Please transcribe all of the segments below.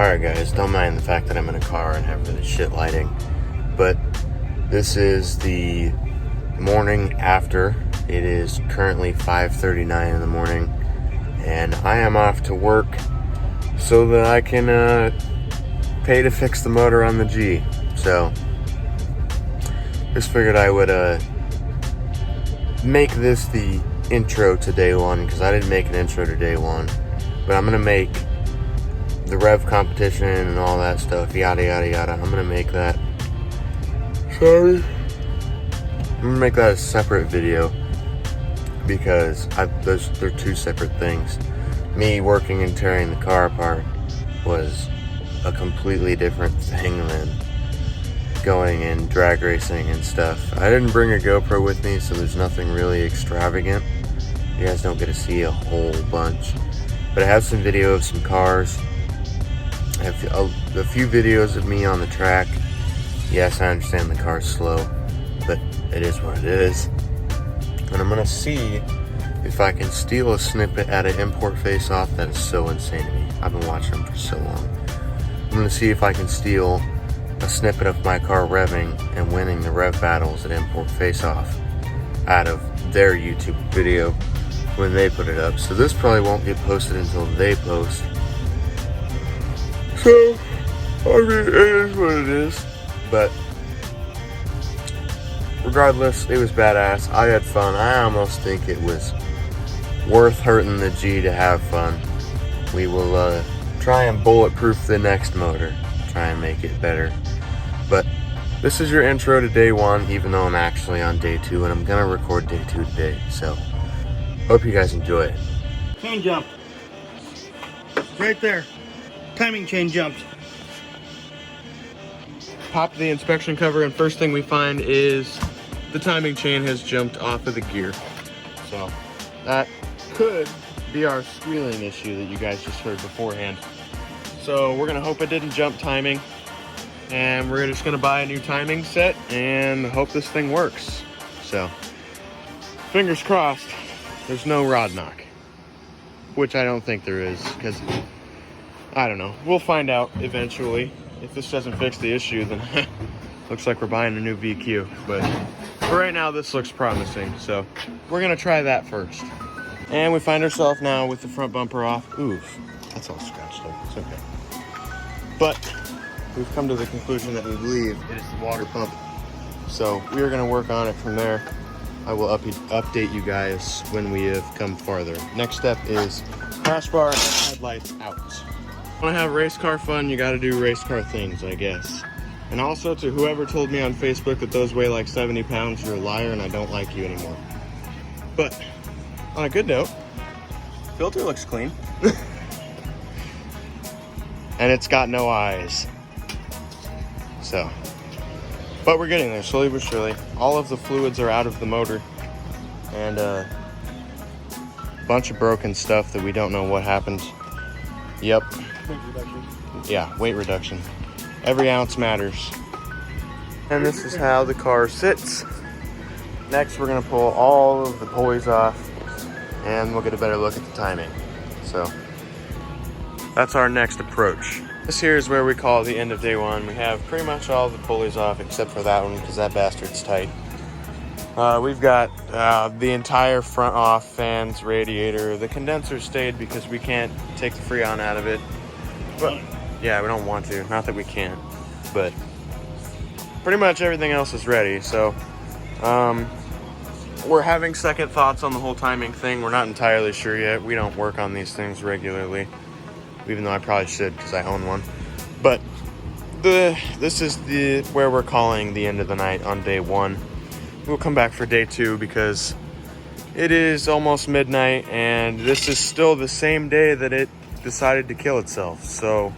Alright guys, don't mind the fact that I'm in a car and have really shit lighting, but this is the morning after. It is currently 5:39 in the morning, and I am off to work so that I can pay to fix the motor on the G. So, just figured I would make this the intro to day one, because I didn't make an intro to day one, but I'm gonna make the rev competition and all that stuff, yada yada yada. I'm gonna make that. Sorry. I'm gonna make that a separate video because they're two separate things. Me working and tearing the car apart was a completely different thing than going and drag racing and stuff. I didn't bring a GoPro with me, so there's nothing really extravagant. You guys don't get to see a whole bunch, but I have some video of some cars. I have a few videos of me on the track. Yes, I understand the car's slow, but it is what it is. And I'm gonna see if I can steal a snippet at an import face-off. That is so insane to me. I've been watching them for so long. I'm gonna see if I can steal a snippet of my car revving and winning the rev battles at import face-off out of their YouTube video when they put it up. So this probably won't get posted until they post. So, I mean, it is what it is. But regardless, it was badass. I had fun. I almost think it was worth hurting the G to have fun. We will try and bulletproof the next motor. Try and make it better. But this is your intro to day one, even though I'm actually on day two, and I'm gonna record day two today. So, hope you guys enjoy it. Chain jump. Right there. Timing chain jumped. Pop the inspection cover, and first thing we find is the timing chain has jumped off of the gear. So that could be our squealing issue that you guys just heard beforehand. So we're gonna hope it didn't jump timing, and we're just gonna buy a new timing set and hope this thing works. So fingers crossed there's no rod knock, which I don't think there is, because I don't know. We'll find out eventually. If this doesn't fix the issue, then looks like we're buying a new VQ. But for right now, this looks promising. So we're gonna try that first. And we find ourselves now with the front bumper off. Oof, that's all scratched up. It's okay. But we've come to the conclusion that we believe it is the water pump. So we are gonna work on it from there. I will update you guys when we have come farther. Next step is crash bar and headlights out. Want to have race car fun, you got to do race car things, I guess. And also, to whoever told me on Facebook that those weigh like 70 pounds, you're a liar and I don't like you anymore. But on a good note, filter looks clean. And it's got no eyes. So, but we're getting there slowly but surely. All of the fluids are out of the motor, and a bunch of broken stuff that we don't know what happened. Yep. Weight reduction. Yeah, weight reduction. Every ounce matters. And this is how the car sits. Next, we're gonna pull all of the pulleys off, and we'll get a better look at the timing. So that's our next approach. This here is where we call the end of day one. We have pretty much all the pulleys off except for that one, because that bastard's tight. We've got the entire front off, fans, radiator. The condenser stayed because we can't take the Freon out of it. But yeah, we don't want to. Not that we can't. But pretty much everything else is ready. So we're having second thoughts on the whole timing thing. We're not entirely sure yet. We don't work on these things regularly, even though I probably should because I own one. But this is where we're calling the end of the night on day one. We'll come back for day two because it is almost midnight, and this is still the same day that it decided to kill itself. So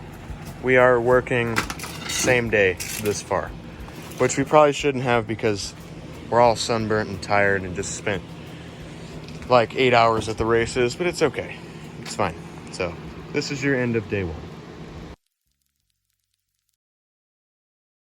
we are working same day this far, which we probably shouldn't have because we're all sunburnt and tired and just spent like 8 hours at the races, but it's okay. It's fine. So this is your end of day one.